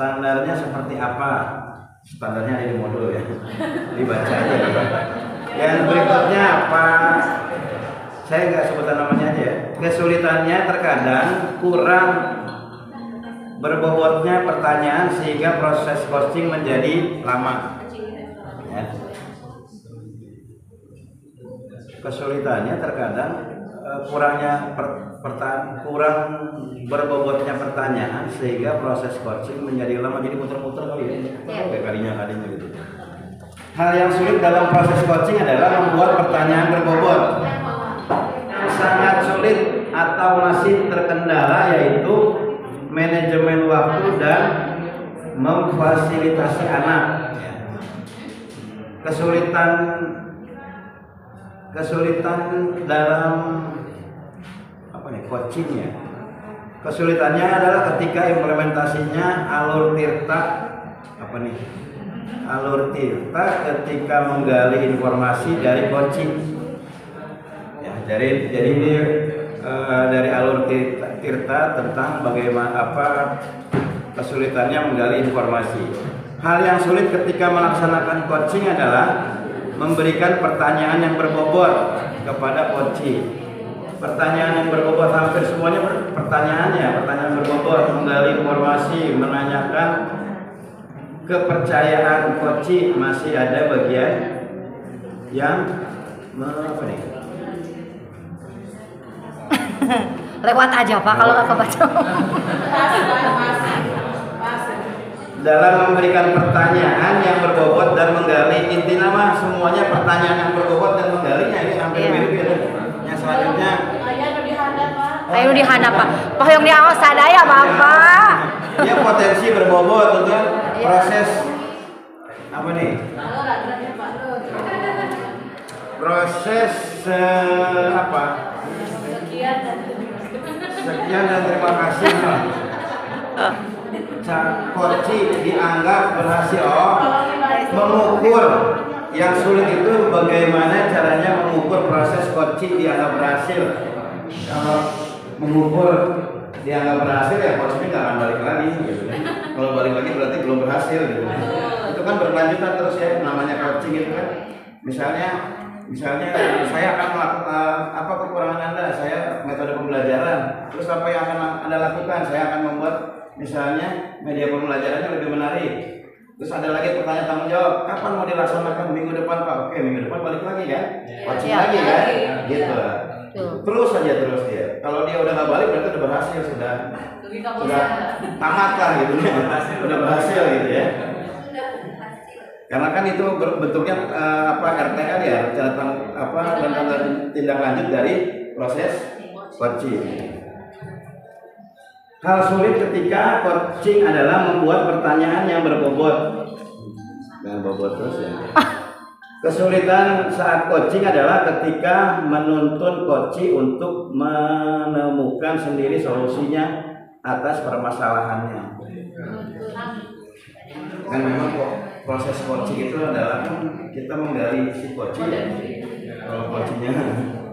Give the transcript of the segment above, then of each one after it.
Standarnya seperti apa? Standarnya ada di modul ya. Dibaca aja. Yang berikutnya apa? Saya nggak sebutan namanya aja ya. Kesulitannya terkadang kurang berbobotnya pertanyaan sehingga proses coaching menjadi lama. Ya. Kesulitannya terkadang kurang berbobotnya pertanyaan sehingga proses coaching menjadi lama, jadi muter-muter kali ya. Kayak kalinya gitu. Hal yang sulit dalam proses coaching adalah membuat pertanyaan berbobot. Sangat sulit atau masih terkendala yaitu manajemen waktu dan memfasilitasi anak. Kesulitan dalam coachingnya. Kesulitannya adalah ketika implementasinya alur tirta ketika menggali informasi dari coaching. Ya, jadi ini dari alur tirta tentang bagaimana kesulitannya menggali informasi. Hal yang sulit ketika melaksanakan coaching adalah memberikan pertanyaan yang berbobot kepada coaching. Pertanyaan yang berbobot hampir semuanya pertanyaan berbobot, menggali informasi, menanyakan kepercayaan coaching. Masih ada bagian yang lewat aja Pak kalau nggak kebaca. Dalam memberikan pertanyaan yang berbobot dan menggali, inti nama semuanya pertanyaan yang berbobot dan menggalinya ini hampir mirip ya. Yang selanjutnya ayo dihandap Pak. Pokoknya di awal sadaya Bapak. Ya potensi berbobot kan. Proses Proses sekian dan terima kasih. Coaching dianggap berhasil. Mengukur yang sulit itu bagaimana caranya mengukur proses coaching dianggap berhasil. Kalau mengukur dianggap berhasil ya coaching nggak akan balik lagi gitu. Kalau balik lagi berarti belum berhasil gitu. Itu kan berlanjutan terus ya, namanya coaching itu kan. Misalnya saya akan melakukan apa kekurangan Anda, saya metode pembelajaran. Terus apa yang akan Anda lakukan? Saya akan membuat misalnya media pembelajarannya lebih menarik. Terus ada lagi pertanyaan tanggung jawab, kapan mau dilaksanakan? Minggu depan Pak. Oke, minggu depan balik lagi kan? Coaching lagi kan? Gitu. Terus saja terus dia. Kalau dia udah nggak balik berarti udah berhasil, sudah tamat lah gitu ya. Udah berhasil gitu ya. Karena kan itu bentuknya RTL ya, rencana tindak lanjut dari proses coaching. Hal sulit ketika coaching adalah membuat pertanyaan yang berbobot. Dan bobot terus ya. Kesulitan saat coaching adalah ketika menuntun coaching untuk menemukan sendiri solusinya atas permasalahannya. Kan memang proses coaching itu adalah kita menggali si coaching. Kalau coachingnya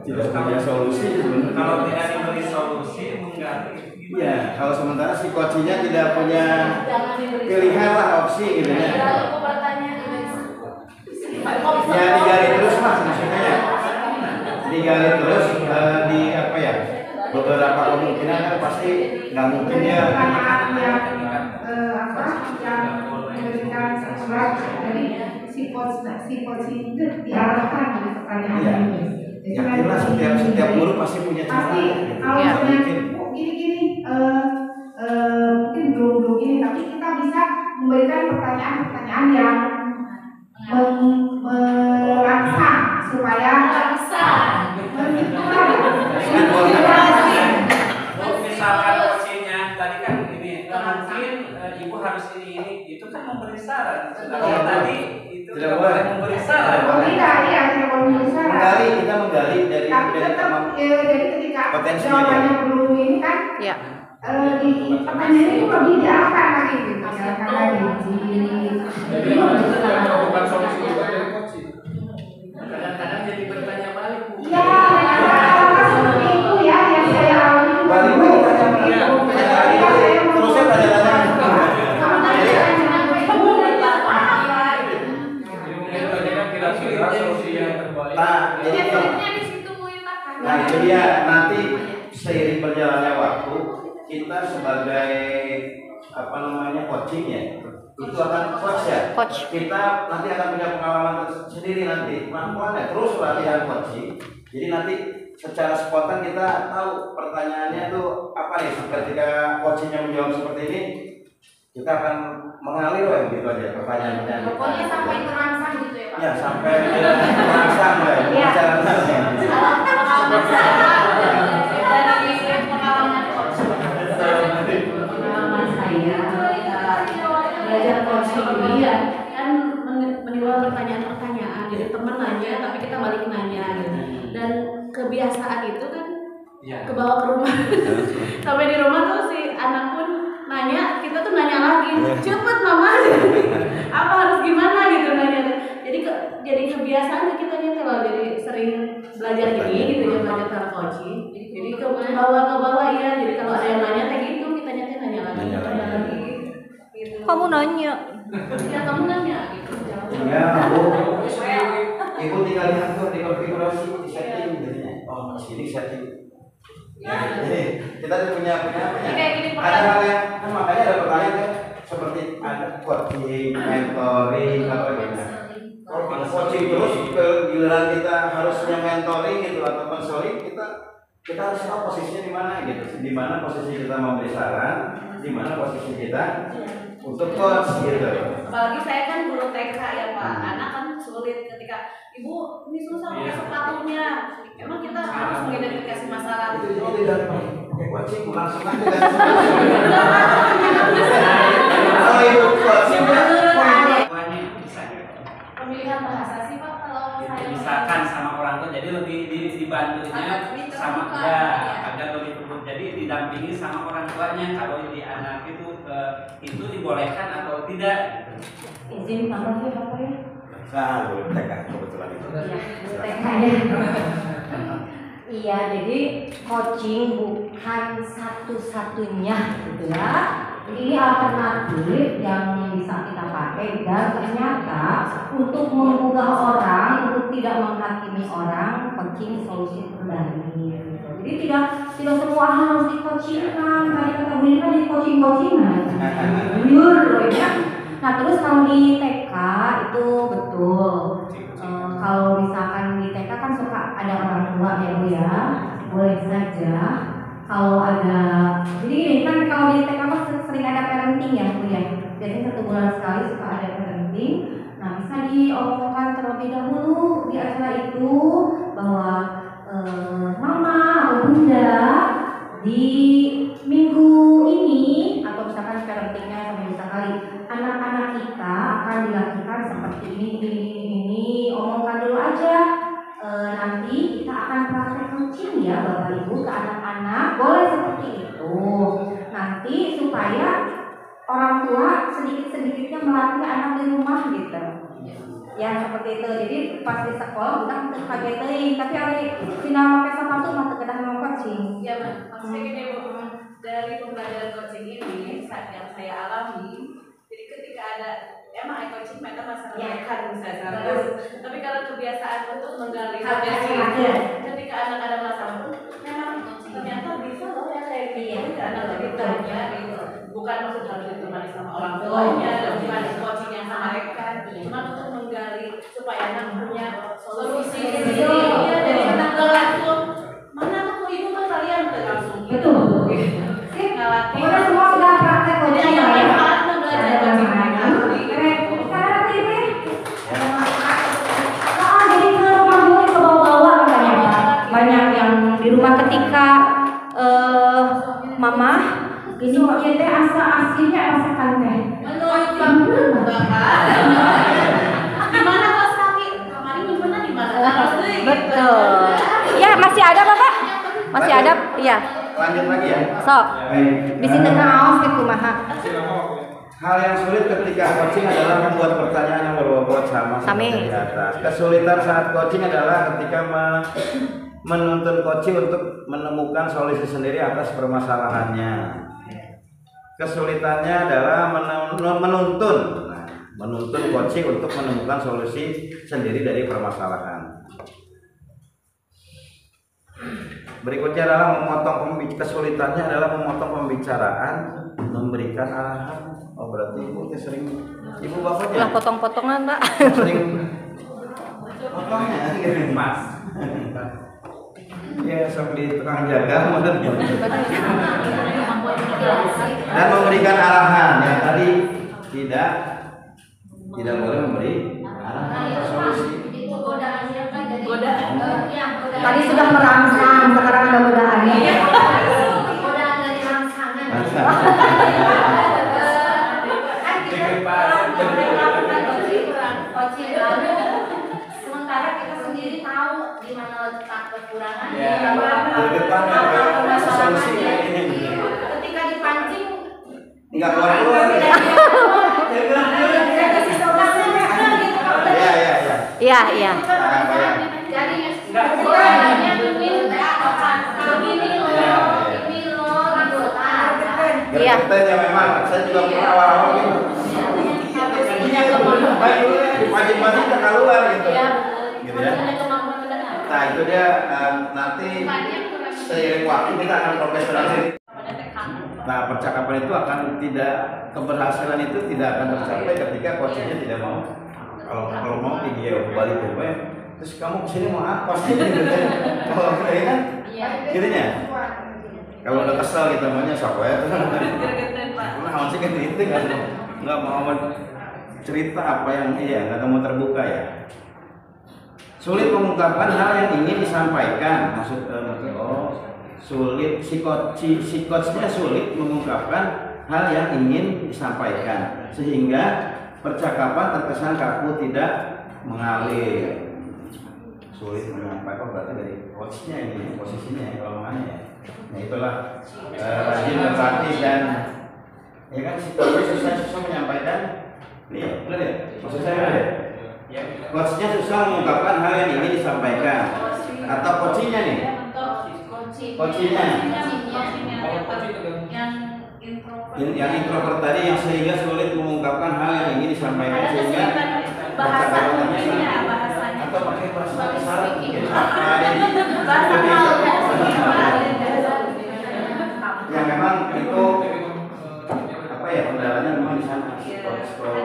tidak punya solusi, kalau tidak diberi solusi menggali. Iya, kalau sementara si coachingnya tidak punya pilihan lah, opsi gitu ya. Ya digali terus mas, maksudnya ya. Digali terus beberapa kemungkinan kan pasti nggak mungkin ya. Dari si coaching itu diarahkan dari pertanyaan ini. Yakinlah setiap guru pasti punya cara. Kalau gini mungkin belum ini, tapi kita bisa memberikan pertanyaan-pertanyaan yang merangsang supaya misalkan coachingnya tadi kan ini mungkin ibu harus ini itu kan memberi saran. Kalau tadi itu tidak boleh memberi saran. Tidak boleh memberi saran. Kita menggali dari jadi ketika potensinya jawabannya belum ini kan di pertanyaan itu lebih diarahkan lagi gitu. Jadi bukan solusi juga dari coaching. Kadang-kadang jadi bertanya balik. Iya, seperti itu ya yang saya alami. Balik terusnya tanya-tanya. apa namanya coaching ya, itu akan coach ya. Coach. Kita nanti akan punya pengalaman sendiri nanti, kemampuannya terus latihan coaching. Jadi nanti secara spontan kita tahu pertanyaannya itu apa nih. Ketika coachingnya menjawab seperti ini, kita akan mengalir ya gitu aja pertanyaannya. Pokoknya sampai terangsang gitu ya Pak. Ya sampai terangsang ya. Pembicaraan. Pengalaman saya dari pengalaman coach. Pengalaman saya belajar coaching ini ya kan menimbulkan pertanyaan-pertanyaan. Jadi teman nanya tapi kita balik nanya gitu. Dan kebiasaan itu kan kebawa ke rumah. Sampai di rumah tuh si anak pun nanya, kita tuh nanya lagi, cepet mama, apa harus gimana gitu nanya. Jadi kebiasaan kita nyetel loh, jadi sering belajar ini gitu ya, belajar cara coaching. Jadi ke bawah ya, jadi kalau ada yang nanya kayak gitu kita nanya lagi. Gitu. Kamu nanya. Ya kamu nanya gitu. Ya, ibu tinggal diatur di konfigurasi, di setting jadinya. Oh, sini setting. Ya, jadi kita punya ada hal yang kan makanya ada pertanyaan kan seperti ada coaching, mentoring apa gitu. Kalau coaching terus giliran kita harusnya mentoring gitu atau konseling, kita harus tahu posisinya di mana gitu. Di mana posisi kita memberi saran, di mana posisi kita untuk coach gitu. Apalagi saya kan guru TK ya Pak, anak kan sulit ketika ibu ini susah pakai sepatunya. Emang kita harus mengidentifikasi masalah Itu tidak pakai coaching langsung aja kan. Kalau ibu coaching pemilihan bahasa sih Pak kalau saya misalkan sama orang tua, jadi lebih dibantunya sama ya agar lebih tepat. Jadi didampingi sama orang tuanya kalau di anak itu dibolehkan atau tidak. izin apa sih Bapak ya? Nah, TK kebetulan itu. TK ya. Iya, jadi coaching bukan satu-satunya gitu ya. Ini alternatif yang bisa kita pakai dan ternyata untuk menggugah orang, untuk tidak menghakimi orang, coaching solusi terbaik. Jadi tidak semua harus di coachingkan, kayak kata Bu Lina di coachingan. Ya. Nah terus kalau di TK itu betul. Kalau misalkan di TK kan suka ada orang tua ya Bu ya, boleh saja. Kalau ada, jadi gini kan kalau di TK kan sering ada parenting ya Bu ya. Biasanya 1 bulan sekali suka ada parenting. Nah bisa diomongkan terlebih dahulu di acara itu bahwa mama atau bunda di minggu ini atau misalkan parentingnya sampai sekali anak-anak kita akan dilakukan seperti ini omongkan dulu aja. Nanti kita akan praktek coaching ya Bapak Ibu ke anak-anak, boleh seperti itu. Nanti supaya orang tua sedikit-sedikitnya melatih anak di rumah gitu. Ya seperti itu. Jadi pas di sekolah udah kagetin, tapi hari final pakai sepatu mah kedah mau coaching. Ya, maksudnya gini Bu, dari pembelajaran coaching ini saat yang saya alami, jadi ketika ada emang coaching memang masalah kan misalnya tapi kalau kebiasaan untuk menggali potensi ketika anak ada masalah memang ternyata bisa loh ya kayak gini karena kita gitu bukan maksud harus ditemani sama orang tuanya dan bukan coaching yang sama mereka cuma untuk menggali supaya anak punya solusi sendiri ya dari anak langsung mana tuh ibu kan kalian langsung gitu ngalatin Udah semua sudah praktek coaching ya. belajar coaching Jadi ke rumah dulu ke bawah-bawah katanya Pak. Banyak yang di rumah ketika mama gini punya teh asa aslinya masakan teh. menurut Bapak gimana kalau sakit kemarin gimana di mana Betul. Ya, masih ada Bapak? Masih ada? Iya. Lanjut lagi ya. Sok. Baik. Di sini ngaos ke kumaha. Hal yang sulit ketika coaching adalah membuat pertanyaan yang berbobot sama seperti di atas. Kesulitan saat coaching adalah ketika menuntun coaching untuk menemukan solusi sendiri atas permasalahannya. Kesulitannya adalah menuntun coaching untuk menemukan solusi sendiri dari permasalahan. Berikutnya adalah kesulitannya adalah memotong pembicaraan, memberikan arahan. Oh berarti ibu sering, ibu bapaknya Lah potong-potongan, Pak. sering potongnya Pas. ya seperti tukang jaga modelnya. Dan memberikan arahan yang tadi tidak boleh memberi arahan atau solusi. Godaan. Tadi sudah merangsang, sekarang ada godaannya. Godaan dari rangsangan. Sementara kita sendiri tahu di mana letak kekurangannya, Berdepan solusi ini. ketika dipancing Enggak keluar. Iya. Iya. jadi kekurangannya begini loh gitu. Iya. Gergetan ya memang, saya juga pernah awal-awal gitu. Pagi-pagi kita keluar gitu. Gitu ya. Nah itu dia nanti seiring waktu kita akan profesionalisasi. Nah percakapan itu akan tidak, keberhasilan itu tidak akan tercapai ketika coachnya tidak mau. Kalau mau dia balik ke gue, terus kamu kesini mau apa sih? Kalau saya kan, gitu ya. Kalau udah kesel kita maunya sok ya, terus nah sih kan itu nggak mau cerita apa yang nggak mau terbuka ya. Sulit mengungkapkan hal yang ingin disampaikan, sulit si coachnya sulit mengungkapkan hal yang ingin disampaikan sehingga percakapan terkesan kaku, tidak mengalir. Sulit menyampaikan berarti dari coachnya ini posisinya kelemahannya. Nah itulah rajin berlatih dan ya kan si coach susah menyampaikan. Iya, benar ya? Maksud saya benar ya? Coachnya susah mengungkapkan hal yang ingin disampaikan atau coachnya nih? Coachnya yang introvert tadi yang sehingga sulit mengungkapkan hal yang ingin disampaikan sehingga bahasanya atau pakai bahasa isyarat mungkin yang memang itu apa ya kendalanya memang di sana.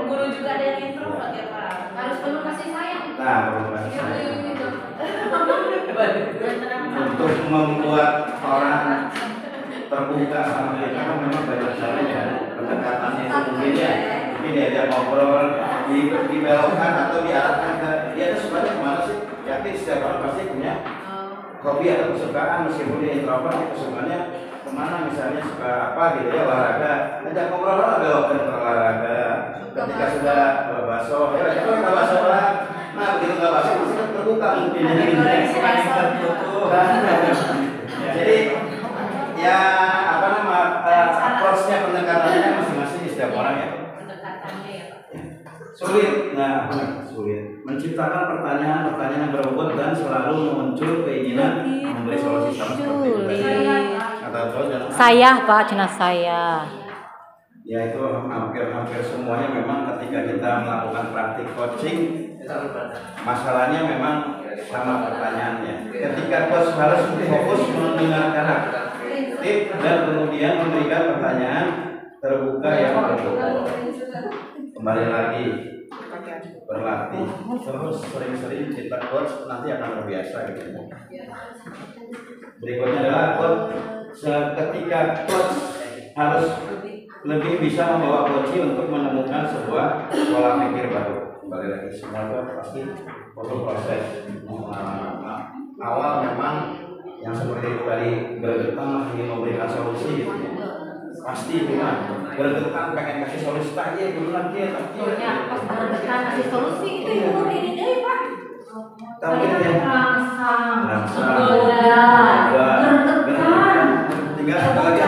Guru juga ada yang introvert ya Pak. harus penuh kasih sayang. Nah, untuk membuat orang terbuka sama kita kan memang banyak caranya. Pendekatannya itu mungkin diajak ngobrol, dibelokkan atau diarahkan ke dia itu sebenarnya kemana sih? Yakin setiap orang pasti punya hobi atau kesukaan, meskipun dia introvert itu sebenarnya kemana, misalnya suka apa gitu ya, olahraga, ajak ngobrol lah, belokkan ke olahraga. Ketika sudah bakso, ya coba nggak bakso lah. Nah begitu nggak bakso pasti kan terbuka mungkin. Jadi ya apa nama approach-nya, pendekatannya masing-masing di setiap orang ya. Sulit, sulit menciptakan pertanyaan yang berbobot dan selalu muncul keinginan memberi solusi sama seperti itu. Saya Pak, cina saya. Ya itu hampir semuanya memang ketika kita melakukan praktik coaching, masalahnya memang sama pertanyaannya. Ketika coach harus fokus mendengarkan aktif dan kemudian memberikan pertanyaan terbuka yang berbobot. Kembali lagi berlatih terus sering-sering kita coach nanti akan terbiasa gitu. Berikutnya adalah coach ketika coach harus lebih bisa membawa coach untuk menemukan sebuah pola pikir baru. Kembali lagi semua itu pasti perlu proses. Awal memang yang seperti itu tadi bergetar ingin memberikan solusi gitu. Pasti itu kan bergetar pengen kasih solusi tadi dulu lagi ya. Pas bergetar kasih solusi itu yang ini deh Pak. Tapi yang Rangsang, bergetar bergetar. tinggal satu lagi